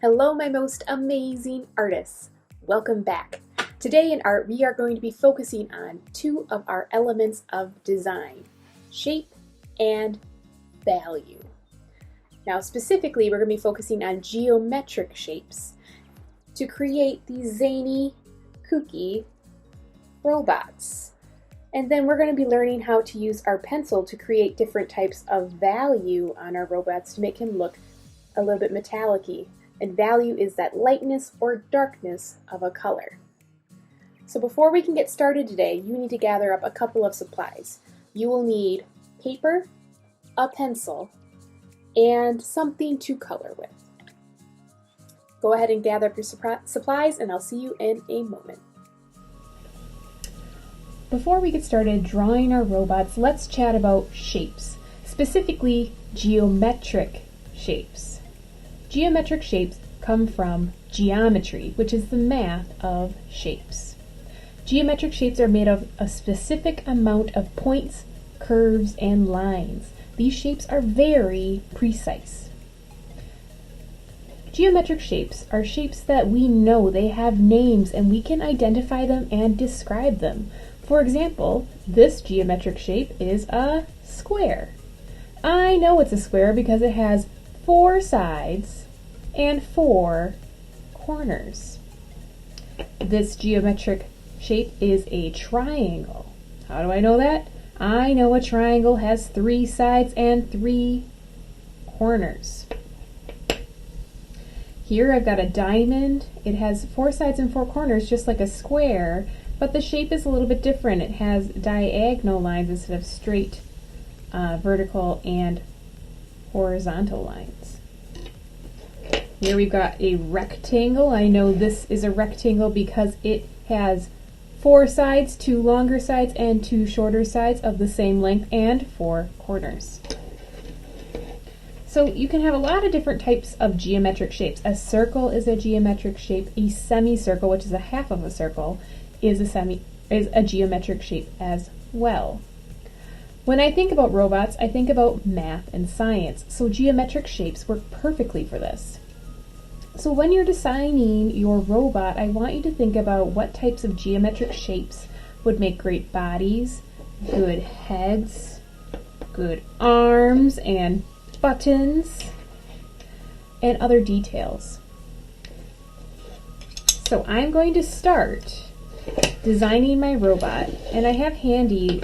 Hello, my most amazing artists. Welcome back. Today in art, we are going to be focusing on two of our elements of design, shape and value. Now, specifically, we're going to be focusing on geometric shapes to create these zany, kooky robots. And then we're going to be learning how to use our pencil to create different types of value on our robots to make him look a little bit metallic-y. And value is that lightness or darkness of a color. So before we can get started today, you need to gather up a couple of supplies. You will need paper, a pencil, and something to color with. Go ahead and gather up your supplies, and I'll see you in a moment. Before we get started drawing our robots, let's chat about shapes, specifically geometric shapes. Geometric shapes come from geometry, which is the math of shapes. Geometric shapes are made of a specific amount of points, curves, and lines. These shapes are very precise. Geometric shapes are shapes that we know, they have names, and we can identify them and describe them. For example, this geometric shape is a square. I know it's a square because it has 4 sides and 4 corners. This geometric shape is a triangle. How do I know that? I know a triangle has 3 sides and 3 corners. Here I've got a diamond. It has 4 sides and 4 corners, just like a square, but the shape is a little bit different. It has diagonal lines instead of straight vertical and horizontal lines. Here we've got a rectangle. I know this is a rectangle because it has 4 sides, 2 longer sides, and 2 shorter sides of the same length, and 4 corners. So you can have a lot of different types of geometric shapes. A circle is a geometric shape. A semicircle, which is a half of a circle, is a geometric shape as well. When I think about robots, I think about math and science, so geometric shapes work perfectly for this. So when you're designing your robot, I want you to think about what types of geometric shapes would make great bodies, good heads, good arms and buttons, and other details. So I'm going to start designing my robot, and I have handy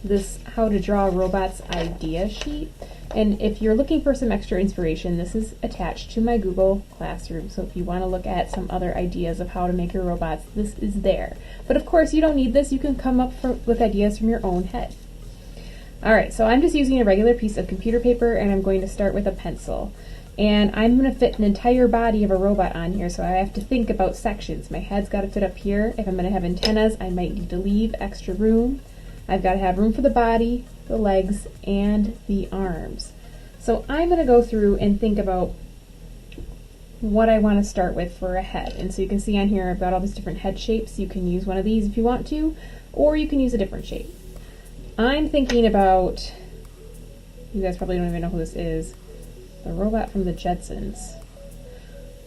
this How to Draw Robots idea sheet. And if you're looking for some extra inspiration, this is attached to my Google Classroom. So if you want to look at some other ideas of how to make your robots, this is there. But of course, you don't need this. You can come up with ideas from your own head. All right, so I'm just using a regular piece of computer paper, and I'm going to start with a pencil. And I'm going to fit an entire body of a robot on here, so I have to think about sections. My head's got to fit up here. If I'm going to have antennas, I might need to leave extra room. I've got to have room for the body, the legs, and the arms. So I'm going to go through and think about what I want to start with for a head. And so you can see on here I've got all these different head shapes. You can use one of these if you want to, or you can use a different shape. I'm thinking about, you guys probably don't even know who this is, the robot from the Jetsons.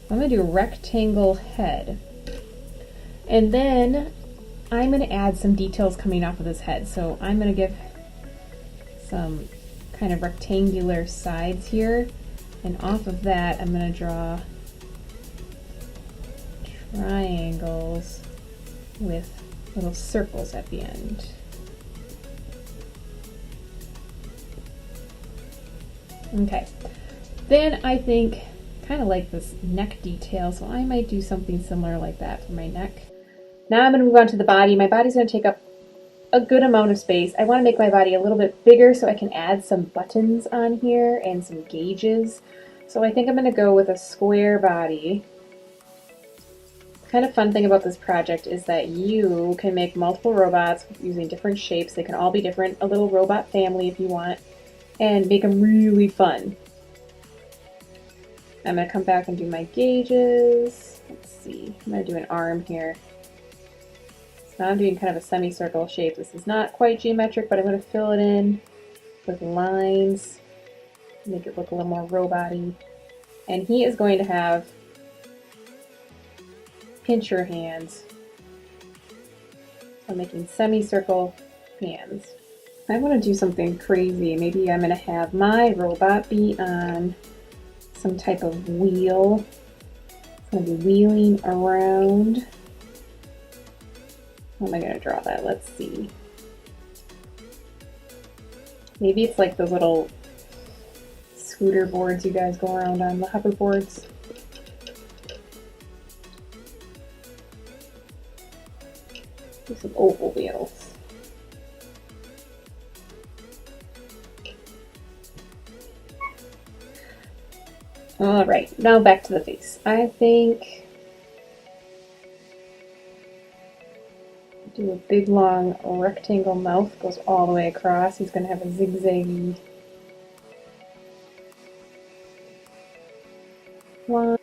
I'm going to do a rectangle head. And then I'm going to add some details coming off of this head. So I'm going to give some kind of rectangular sides here, and off of that I'm going to draw triangles with little circles at the end. Okay, then I think kind of like this neck detail, so I might do something similar like that for my neck. Now I'm going to move on to the body. My body's going to take up a good amount of space. I want to make my body a little bit bigger so I can add some buttons on here and some gauges. So I think I'm going to go with a square body. The kind of fun thing about this project is that you can make multiple robots using different shapes. They can all be different, a little robot family if you want, and make them really fun. I'm going to come back and do my gauges. Let's see, I'm going to do an arm here. So now I'm doing kind of a semicircle shape. This is not quite geometric, but I'm going to fill it in with lines, make it look a little more robot-y. And he is going to have pincher hands. I'm making semicircle hands. I want to do something crazy. Maybe I'm going to have my robot be on some type of wheel. It's going to be wheeling around. How am I going to draw that? Let's see. Maybe it's like those little scooter boards you guys go around on, the hoverboards. Do some oval wheels. Alright, now back to the face. I think do a big long rectangle mouth, goes all the way across. He's going to have a zigzaggy line.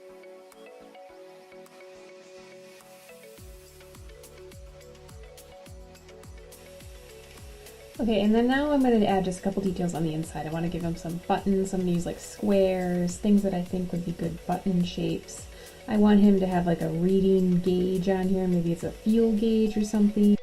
Okay, and then now I'm going to add just a couple details on the inside. I want to give him some buttons. I'm going to use like squares, things that I think would be good button shapes. I want him to have like a reading gauge on here. Maybe it's a feel gauge or something.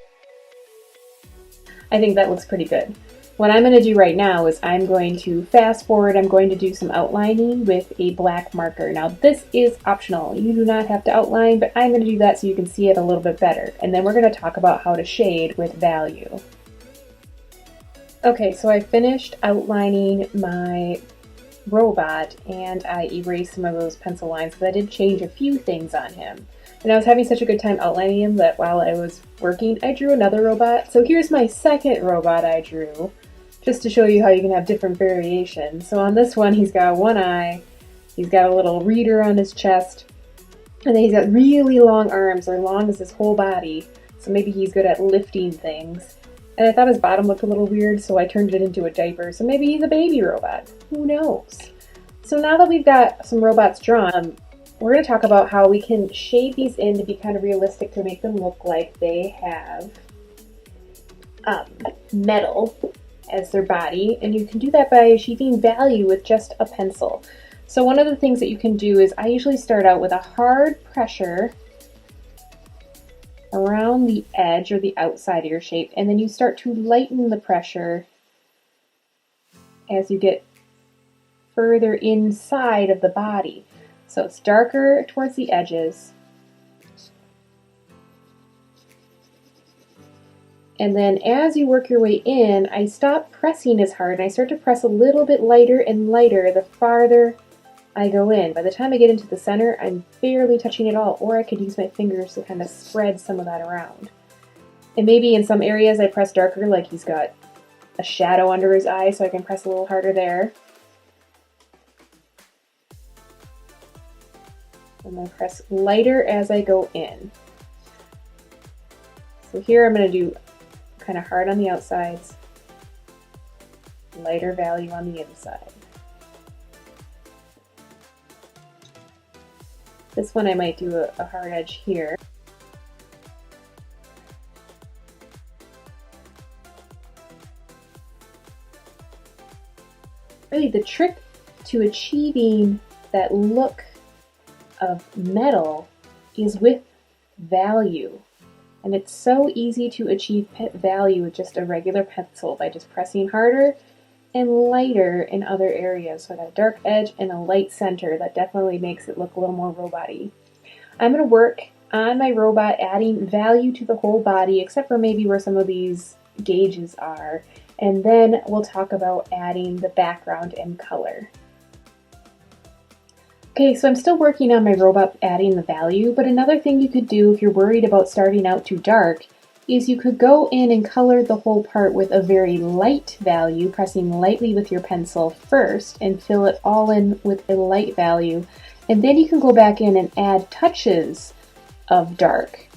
I think that looks pretty good. What I'm going to do right now is I'm going to fast forward. I'm going to do some outlining with a black marker. Now this is optional. You do not have to outline, but I'm going to do that so you can see it a little bit better. And then we're going to talk about how to shade with value. Okay, so I finished outlining my robot and I erased some of those pencil lines because I did change a few things on him. And I was having such a good time outlining him that while I was working, I drew another robot. So here's my second robot I drew, just to show you how you can have different variations. So on this one, he's got one eye, he's got a little reader on his chest, and then he's got really long arms, or long as his whole body. So maybe he's good at lifting things. And I thought his bottom looked a little weird, so I turned it into a diaper. So maybe he's a baby robot. Who knows? So now that we've got some robots drawn, we're going to talk about how we can shade these in to be kind of realistic to make them look like they have metal as their body. And you can do that by achieving value with just a pencil. So one of the things that you can do is I usually start out with a hard pressure around the edge or the outside of your shape, and then you start to lighten the pressure as you get further inside of the body. So it's darker towards the edges, and then as you work your way in, I stop pressing as hard and I start to press a little bit lighter and lighter the farther I go in. By the time I get into the center, I'm barely touching it all, or I could use my fingers to kind of spread some of that around. And maybe in some areas I press darker, like he's got a shadow under his eye, so I can press a little harder there. And then press lighter as I go in. So here I'm going to do kind of hard on the outsides, lighter value on the inside. This one I might do a hard edge here. Really, the trick to achieving that look of metal is with value. And it's so easy to achieve value with just a regular pencil by just pressing harder and lighter in other areas. So that dark edge and a light center, that definitely makes it look a little more robot-y. I'm going to work on my robot adding value to the whole body, except for maybe where some of these gauges are. And then we'll talk about adding the background and color. Okay, so I'm still working on my robot adding the value, but another thing you could do if you're worried about starting out too dark is you could go in and color the whole part with a very light value, pressing lightly with your pencil first and fill it all in with a light value. And then you can go back in and add touches of dark.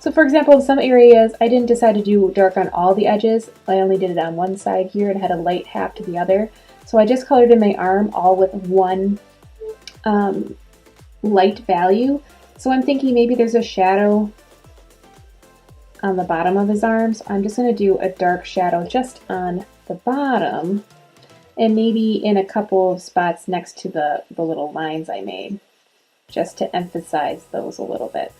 So for example, in some areas, I didn't decide to do dark on all the edges. I only did it on one side here and had a light half to the other. So I just colored in my arm all with one light value. So I'm thinking maybe there's a shadow on the bottom of his arms. I'm just going to do a dark shadow just on the bottom. and maybe in a couple of spots next to the little lines I made, just to emphasize those a little bit.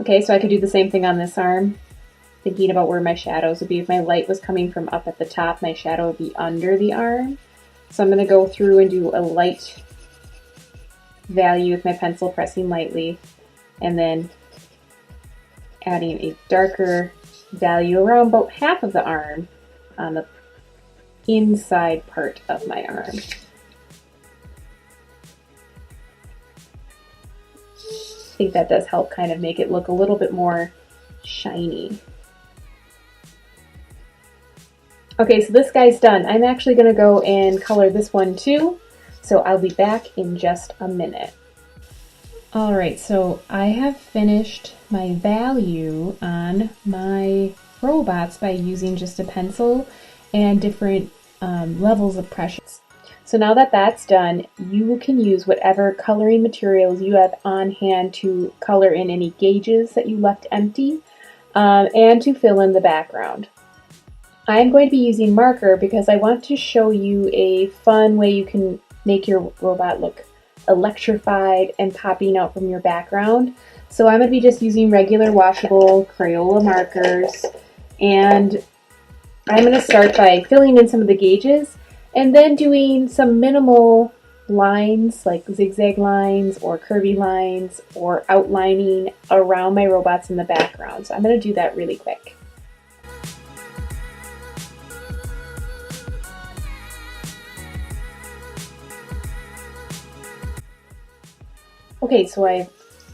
Okay, so I could do the same thing on this arm, thinking about where my shadows would be. If my light was coming from up at the top, my shadow would be under the arm. So I'm going to go through and do a light value with my pencil, pressing lightly, and then adding a darker value around about half of the arm on the inside part of my arm. I think that does help kind of make it look a little bit more shiny. Okay, so this guy's done. I'm actually going to go and color this one too, so I'll be back in just a minute. Alright, so I have finished my value on my robots by using just a pencil and different levels of pressure. So now that that's done, you can use whatever coloring materials you have on hand to color in any gauges that you left empty and to fill in the background. I'm going to be using marker because I want to show you a fun way you can make your robot look electrified and popping out from your background. So I'm going to be just using regular washable Crayola markers, and I'm going to start by filling in some of the gauges and then doing some minimal lines like zigzag lines or curvy lines or outlining around my robots in the background. So I'm going to do that really quick. Okay, so I've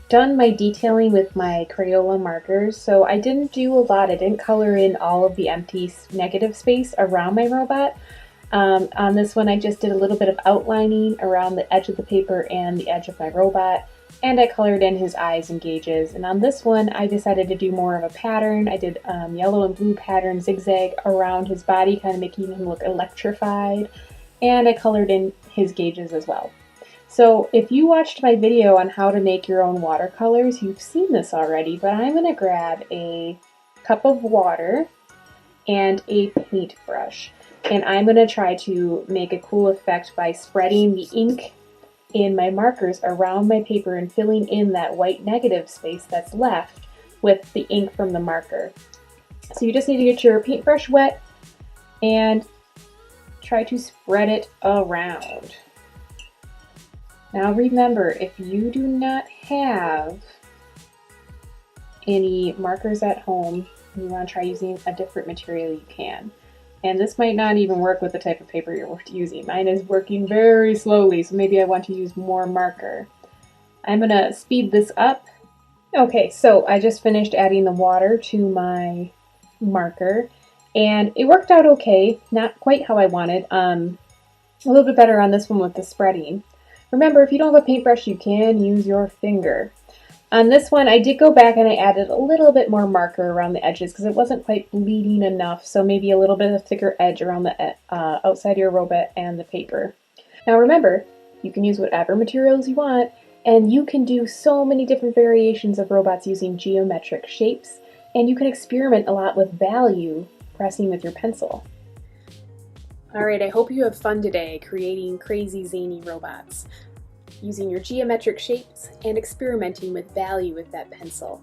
done my detailing with my Crayola markers, so I didn't do a lot. I didn't color in all of the empty negative space around my robot. On this one, I just did a little bit of outlining around the edge of the paper and the edge of my robot, and I colored in his eyes and gauges. And on this one, I decided to do more of a pattern. I did yellow and blue pattern zigzag around his body, kind of making him look electrified, and I colored in his gauges as well. So if you watched my video on how to make your own watercolors, you've seen this already, but I'm going to grab a cup of water and a paintbrush. And I'm going to try to make a cool effect by spreading the ink in my markers around my paper and filling in that white negative space that's left with the ink from the marker. So you just need to get your paintbrush wet and try to spread it around. Now remember, if you do not have any markers at home, you want to try using a different material, you can. And this might not even work with the type of paper you're using. Mine is working very slowly, so maybe I want to use more marker. I'm going to speed this up. Okay, so I just finished adding the water to my marker, and it worked out okay. Not quite how I wanted. A little bit better on this one with the spreading. Remember, if you don't have a paintbrush, you can use your finger. On this one, I did go back and I added a little bit more marker around the edges because it wasn't quite bleeding enough, so maybe a little bit of a thicker edge around the outside of your robot and the paper. Now remember, you can use whatever materials you want, and you can do so many different variations of robots using geometric shapes, and you can experiment a lot with value pressing with your pencil. Alright, I hope you have fun today creating crazy zany robots, using your geometric shapes and experimenting with value with that pencil.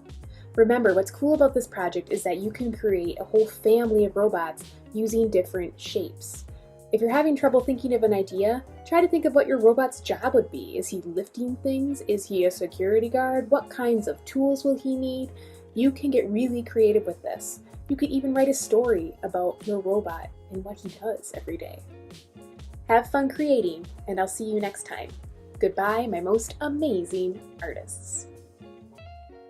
Remember, what's cool about this project is that you can create a whole family of robots using different shapes. If you're having trouble thinking of an idea, try to think of what your robot's job would be. Is he lifting things? Is he a security guard? What kinds of tools will he need? You can get really creative with this. You could even write a story about your robot and what he does every day. Have fun creating, and I'll see you next time. Goodbye, my most amazing artists.